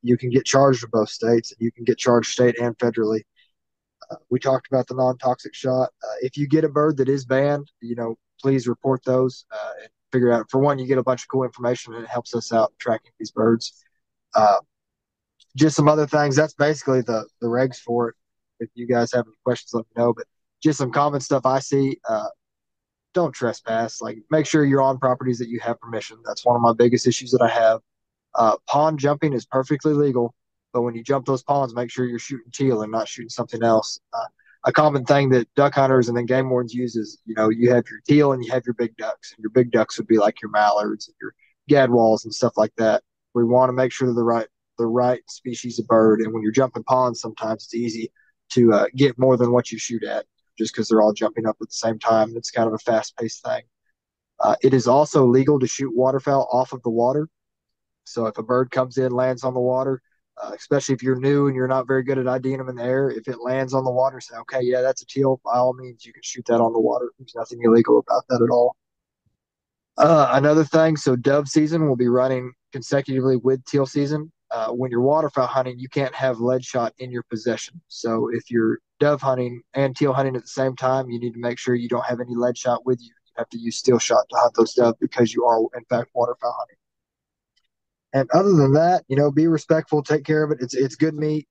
You can get charged with both states, and you can get charged state and federally. We talked about the non-toxic shot. If you get a bird that is banned, please report those and figure out. For one, you get a bunch of cool information, and it helps us out tracking these birds. Just some other things. That's basically the regs for it. If you guys have any questions, let me know. But just some common stuff I see. Don't trespass. Like, make sure you're on properties that you have permission. That's one of my biggest issues that I have. Pond jumping is perfectly legal, but when you jump those ponds, make sure you're shooting teal and not shooting something else. A common thing that duck hunters and then game wardens use is, you have your teal and you have your big ducks. And your big ducks would be like your mallards and your gadwalls and stuff like that. We want to make sure they're the right species of bird. And when you're jumping ponds, sometimes it's easy to get more than what you shoot at, just because they're all jumping up at the same time. It's kind of a fast-paced thing. It is also legal to shoot waterfowl off of the water. So if a bird comes in, lands on the water, especially if you're new and you're not very good at IDing them in the air, if it lands on the water, say, okay, yeah, that's a teal. By all means, you can shoot that on the water. There's nothing illegal about that at all. Another thing, so dove season will be running consecutively with teal season. When you're waterfowl hunting, you can't have lead shot in your possession. So if you're dove hunting and teal hunting at the same time, you need to make sure you don't have any lead shot with you. You have to use steel shot to hunt those dove because you are, in fact, waterfowl hunting. And other than that, be respectful, take care of it. It's good meat.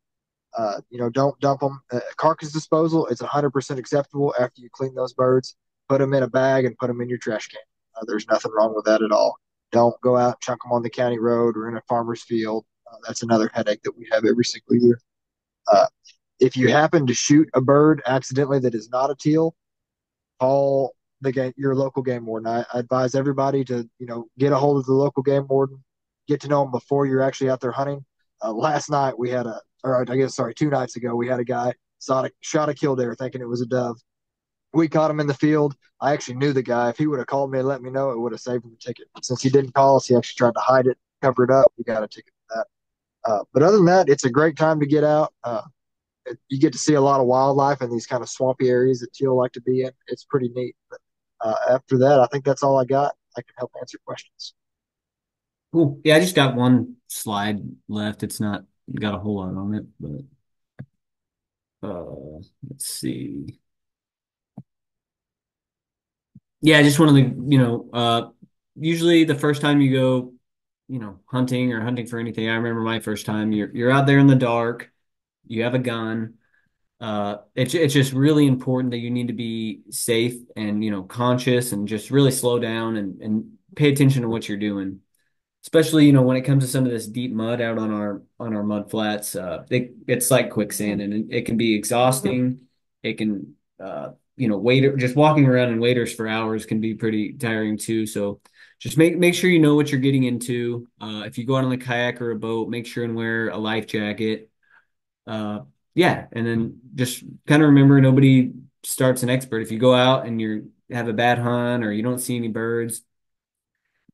Don't dump them. Carcass disposal, it's 100% acceptable after you clean those birds. Put them in a bag and put them in your trash can. There's nothing wrong with that at all. Don't go out and chunk them on the county road or in a farmer's field. That's another headache that we have every single year. If you happen to shoot a bird accidentally that is not a teal, call your local game warden. I advise everybody to get a hold of the local game warden, get to know them before you're actually out there hunting. Last night we had 2 nights ago we had a guy shot a killdeer thinking it was a dove. We caught him in the field. I actually knew the guy. If he would have called me and let me know, it would have saved him a ticket. Since he didn't call us, he actually tried to hide it, cover it up. We got a ticket for that. But other than that, it's a great time to get out. You get to see a lot of wildlife in these kind of swampy areas that teal like to be in. It's pretty neat. But after that, I think that's all I got. I can help answer questions. Cool. Yeah, I just got one slide left. It's not got a whole lot on it, but let's see. Yeah, I just wanted to, usually the first time you go, hunting or hunting for anything. I remember my first time. You're out there in the dark. You have a gun. It's just really important that you need to be safe and conscious and just really slow down and pay attention to what you're doing. Especially when it comes to some of this deep mud out on our mud flats. It's like quicksand and it can be exhausting. It can waiter just walking around in waders for hours can be pretty tiring too. So just make sure you know what you're getting into. If you go out on a kayak or a boat, make sure and wear a life jacket. Yeah, and then just kind of remember nobody starts an expert. If you go out and you have a bad hunt or you don't see any birds,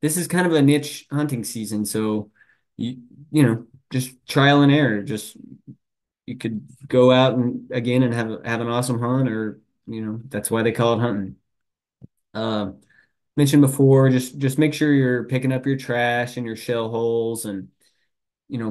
this is kind of a niche hunting season, so you just trial and error. Just you could go out and again and have an awesome hunt, or that's why they call it hunting. Uh, Mentioned before, just make sure you're picking up your trash and your shell holes and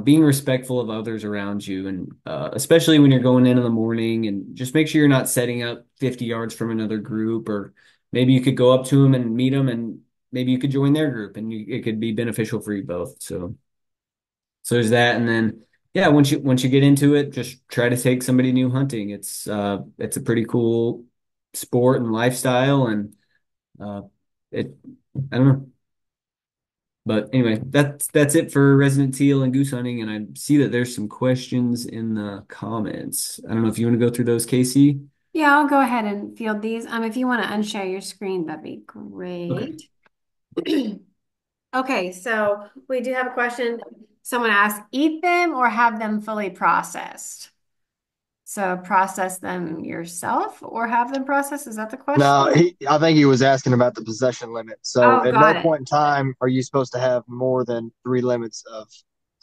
being respectful of others around you, and especially when you're going in the morning, and just make sure you're not setting up 50 yards from another group, or maybe you could go up to them and meet them, and maybe you could join their group, and it could be beneficial for you both. So there's that, and then yeah, once you get into it, just try to take somebody new hunting. It's a pretty cool sport and lifestyle, and uh, it I don't know. But anyway, that's it for resident teal and goose hunting. And I see that there's some questions in the comments. I don't know if you want to go through those, Casey. Yeah, I'll go ahead and field these. If you want to unshare your screen, that'd be Okay. great. Okay, so we do have a question. Someone asked, eat them or have them fully processed? So process them yourself or have them processed? Is that the No, question? I think he was asking about the possession limit. So Oh, at no got it. point in time are you supposed to have more than three limits of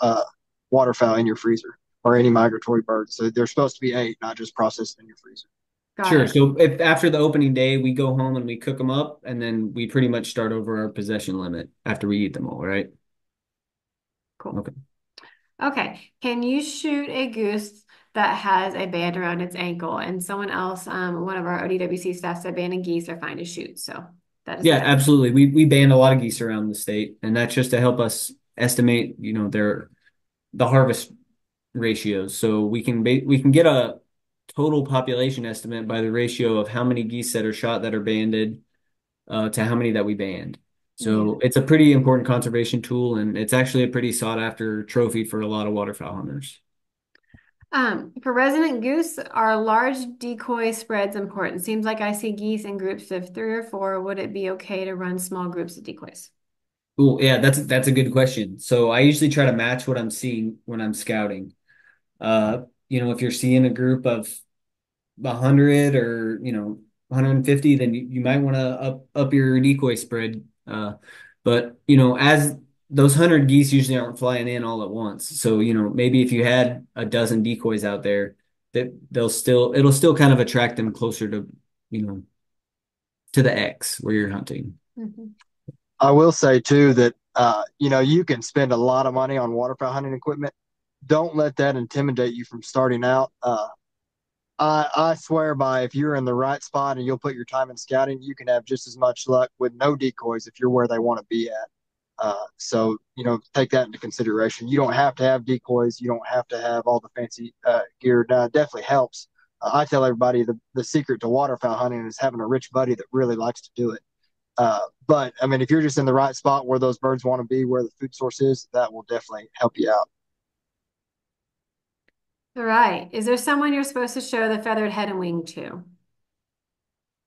uh, waterfowl in your freezer or any migratory birds. So there's supposed to be eight, not just processed in your freezer. Got Sure. it. So if after the opening day, we go home and we cook them up, and then we pretty much start over our possession limit after we eat them all, right? Cool. Okay. Okay. Can you shoot a goose that has a band around its ankle and someone else, one of our ODWC staff said banding geese are fine to shoot. So that is Yeah, that. absolutely. We banned a lot of geese around the state, and that's just to help us estimate, the harvest ratios. So we can get a total population estimate by the ratio of how many geese that are shot that are banded to how many that we banned. Yeah. So it's a pretty important conservation tool, and it's actually a pretty sought after trophy for a lot of waterfowl hunters. For resident goose, are large decoy spreads important? Seems like I see geese in groups of three or four. Would it be okay to run small groups of decoys? Cool. Yeah, that's a good question. So I usually try to match what I'm seeing when I'm scouting. If you're seeing a group of 100 or 150, then you might want to up your decoy spread. But as those 100 geese usually aren't flying in all at once, so maybe if you had a dozen decoys out there, that it'll still kind of attract them closer to you know to the X where you're hunting. Mhm. I will say too that you can spend a lot of money on waterfowl hunting equipment. Don't let that intimidate you from starting out. I swear by if you're in the right spot and you'll put your time in scouting, you can have just as much luck with no decoys if you're where they want to be at. So take that into consideration. You don't have to have decoys. You don't have to have all the fancy gear. Definitely helps. I tell everybody the secret to waterfowl hunting is having a rich buddy that really likes to do it. But I mean, if you're just in the right spot where those birds want to be, where the food source is, that will definitely help you out. All right. Is there someone you're supposed to show the feathered head and wing to?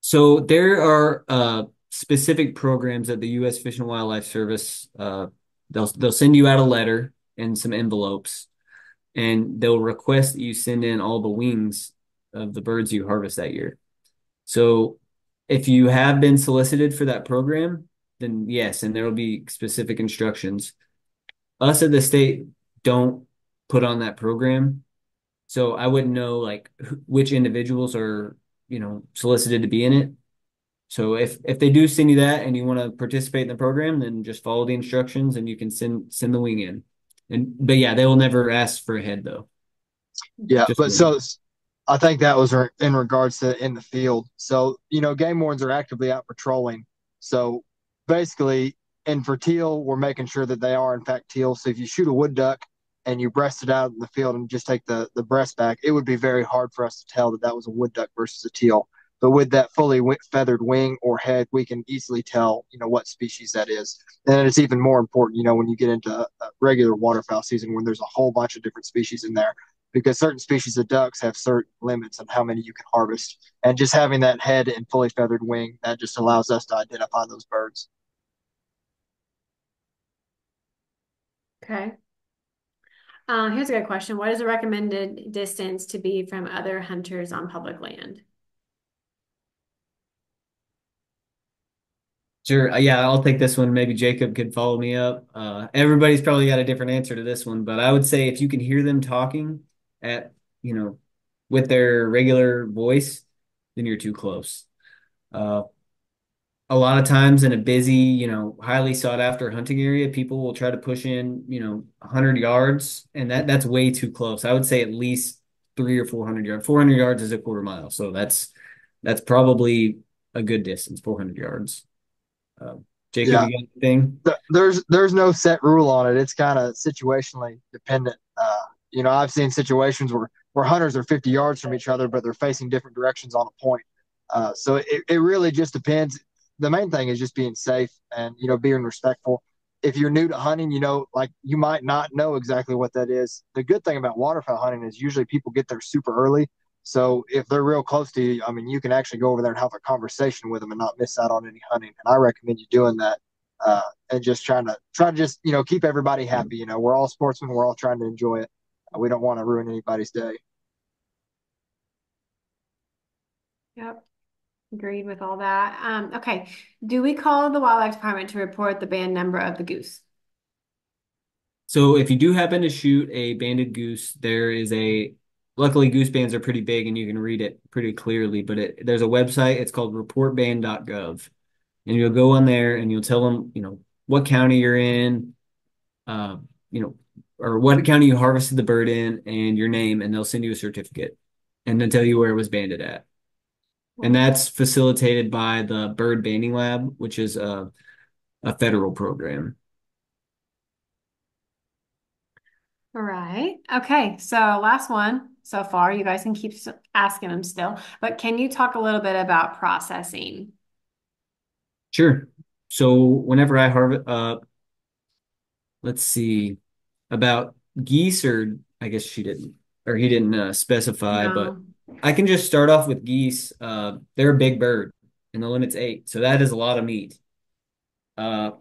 So there are specific programs at the U.S. Fish and Wildlife Service. They'll send you out a letter and some envelopes, and they'll request that you send in all the wings of the birds you harvest that year. So If you have been solicited for that program, then yes, and there will be specific instructions. Us at the state don't put on that program, so I wouldn't know like which individuals are, solicited to be in it. So if they do send you that and you want to participate in the program, then just follow the instructions and you can send the wing in. But yeah, they will never ask for a head though. Yeah, Just but wing. so I think that was in regards to in the field. So, game wardens are actively out patrolling. So basically, and for teal, we're making sure that they are in fact teal. So if you shoot a wood duck and you breast it out in the field and just take the breast back, it would be very hard for us to tell that that was a wood duck versus a teal. But with that fully feathered wing or head, we can easily tell, what species that is. And it's even more important, when you get into a regular waterfowl season when there's a whole bunch of different species in there because certain species of ducks have certain limits on how many you can harvest. And just having that head and fully feathered wing, that just allows us to identify those birds. Okay. Here's a good question. What is the recommended distance to be from other hunters on public land? Sure. Yeah, I'll take this one. Maybe Jacob could follow me up. Everybody's probably got a different answer to this one, but I would say if you can hear them talking at, you know, with their regular voice, then you're too close. Uh, a lot of times in a busy, highly sought after hunting area, people will try to push in, 100 yards, and that's way too close. I would say at least 300 or 400 yards. 400 yards is a quarter mile, so that's probably a good distance, 400 yards. Uh, Jacob, Yeah, you got anything? there's no set rule on it. It's kind of situationally dependent. I've seen situations where hunters are 50 yards from each other, but they're facing different directions on a point. So it really just depends. The main thing is just being safe and being respectful. If you're new to hunting, like you might not know exactly what that is. The good thing about waterfowl hunting is usually people get there super early. So if they're real close to you, I mean, you can actually go over there and have a conversation with them and not miss out on any hunting. And I recommend you doing that and just try to just keep everybody happy. We're all sportsmen. We're all trying to enjoy it. We don't want to ruin anybody's day. Yep. Agreed with all that. Okay. Do we call the wildlife department to report the band number of the goose? So if you do happen to shoot a banded goose, luckily goose bands are pretty big and you can read it pretty clearly, but there's a website, it's called reportband.gov. And you'll go on there and you'll tell them, what county you're in, uh, you know, or what county you harvested the bird in and your name, and they'll send you a certificate and then tell you where it was banded at. And All that's facilitated by the Bird Banding Lab, which is a federal program. right. Okay. So last one so far. You guys can keep asking them still, but can you talk a little bit about processing? Sure. So whenever I harvest, let's see, about geese, or I guess she didn't, or he didn't specify, but No. I can just start off with geese. They're a big bird, and the limit's 8, so that is a lot of meat. Uh,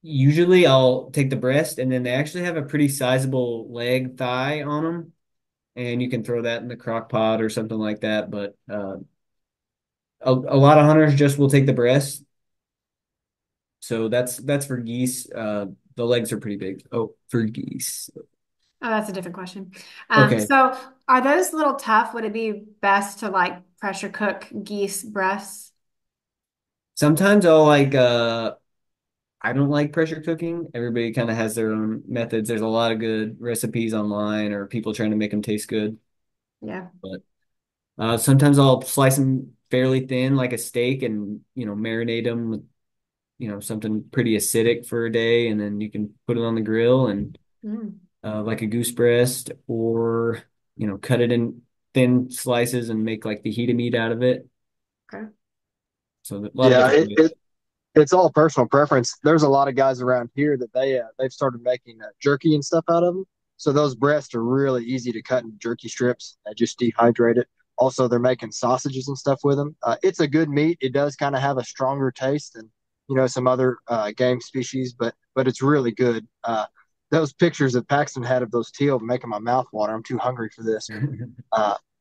Usually I'll take the breast, and then they actually have a pretty sizable leg thigh on them, and you can throw that in the crock pot or something like that. But a lot of hunters just will take the breast. So that's for geese. The legs are pretty big. Oh, for geese. Oh, that's a different question. Okay. So are those a little tough? Would it be best to like pressure cook geese breasts? Sometimes I don't like pressure cooking. Everybody kind of has their own methods. There's a lot of good recipes online or people trying to make them taste good. Yeah. But sometimes I'll slice them fairly thin like a steak and, marinate them with, something pretty acidic for a day, and then you can put it on the grill and Mm, like a goose breast, or, cut it in thin slices and make like fajita meat out of it. okay. So a lot of Yeah, different ways. it's all personal preference. There's a lot of guys around here that they've started making jerky and stuff out of them. So those breasts are really easy to cut in jerky strips. Just dehydrate it. Also, they're making sausages and stuff with them. It's a good meat. It does kind of have a stronger taste than some other game species, but it's really good. Those pictures that Paxton had of those teal making my mouth water. I'm too hungry for this.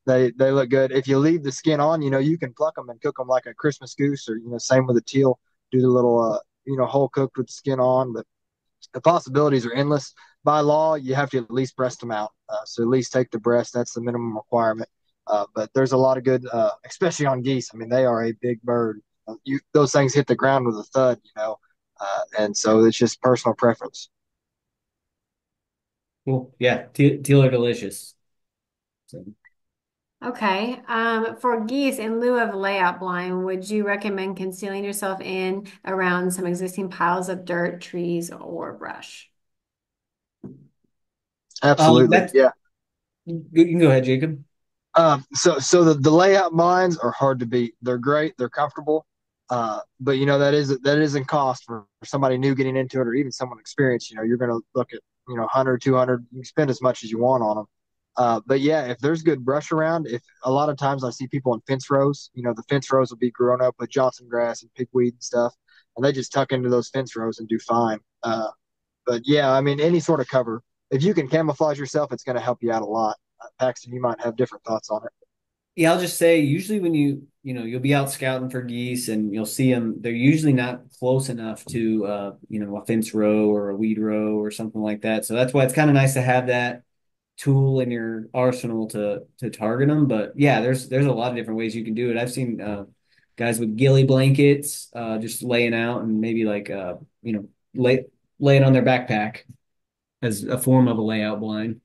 They look good. If you leave the skin on, you can pluck them and cook them like a Christmas goose, or same with a teal. Do the little whole cooked with the skin on. But the possibilities are endless. By law, you have to at least breast them out. So at least take the breast. That's the minimum requirement. But there's a lot of good, especially on geese. I mean, they are a big bird. Those things hit the ground with a thud. And so it's just personal preference. Cool. Yeah, teal are delicious. So, Okay. For geese, in lieu of layout blind, would you recommend concealing yourself in around some existing piles of dirt, trees, or brush? Absolutely, that's yeah. you can go ahead, Jacob. So the layout blinds are hard to beat. They're great. They're comfortable. But that is in cost for somebody new getting into it, or even someone experienced. You're going to look at 100, 200. You can spend as much as you want on them. But yeah, if there's good brush around, if a lot of times I see people in fence rows, the fence rows will be grown up with Johnson grass and pigweed and stuff, and they just tuck into those fence rows and do fine. But yeah, I mean, any sort of cover, if you can camouflage yourself, it's going to help you out a lot. Paxton, you might have different thoughts on it. Yeah, I'll just say usually when you'll be out scouting for geese and you'll see them, they're usually not close enough to a fence row or a weed row or something like that. So that's why it's kind of nice to have that tool in your arsenal to target them. But yeah, there's a lot of different ways you can do it. I've seen guys with ghillie blankets just laying out and maybe like lay it on their backpack as a form of a layout blind.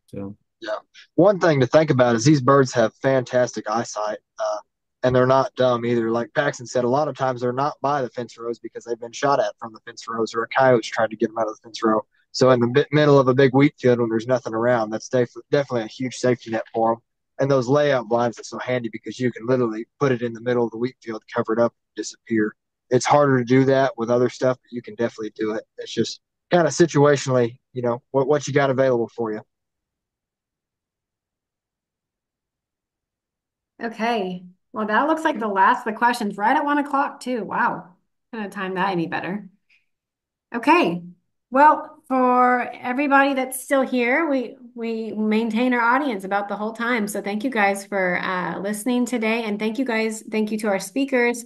So Yeah. One thing to think about is these birds have fantastic eyesight, and they're not dumb either. Like Paxton said, a lot of times they're not by the fence rows because they've been shot at from the fence rows, or a coyote's tried to get them out of the fence row. So in the middle of a big wheat field when there's nothing around, that's definitely a huge safety net for them. And those layout blinds are so handy because you can literally put it in the middle of the wheat field, cover it up, disappear. It's harder to do that with other stuff, but you can definitely do it. It's just kind of situationally, what you got available for you. Okay. Well, that looks like the last of the questions right at 1 o'clock too. Wow. Couldn't time that any better. Okay. Well, for everybody that's still here, we maintain our audience about the whole time. So thank you guys for listening today, and thank you to our speakers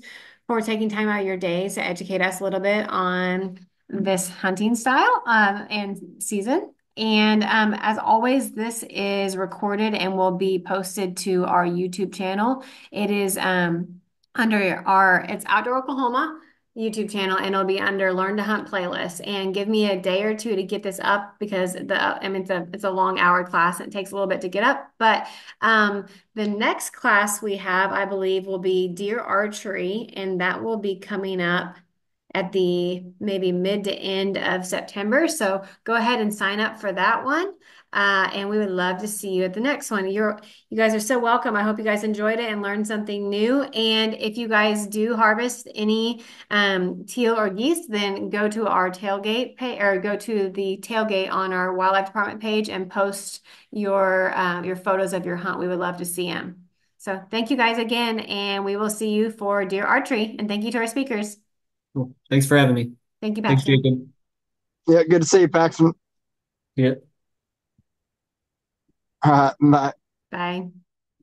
for taking time out of your days to educate us a little bit on this hunting style and season. And as always, this is recorded and will be posted to our YouTube channel. It is under it's Outdoor Oklahoma YouTube channel, and it'll be under Learn to Hunt playlist. And give me a day or two to get this up because it's a long hour class and it takes a little bit to get up. But the next class we have, I believe, will be deer archery, and that will be coming up at the maybe mid to end of September. So go ahead and sign up for that one. And we would love to see you at the next one. You guys are so welcome. I hope you guys enjoyed it and learned something new. And if you guys do harvest any teal or geese, then go to our tailgate pay or go to the tailgate on our wildlife department page and post your photos of your hunt. We would love to see them. So thank you guys again, and we will see you for deer archery. And thank you to our speakers. cool. Thanks for having me. Thank you, Thanks, Paxton. Jacob. Yeah, good to see you, Paxton. Yeah. Bye. Bye.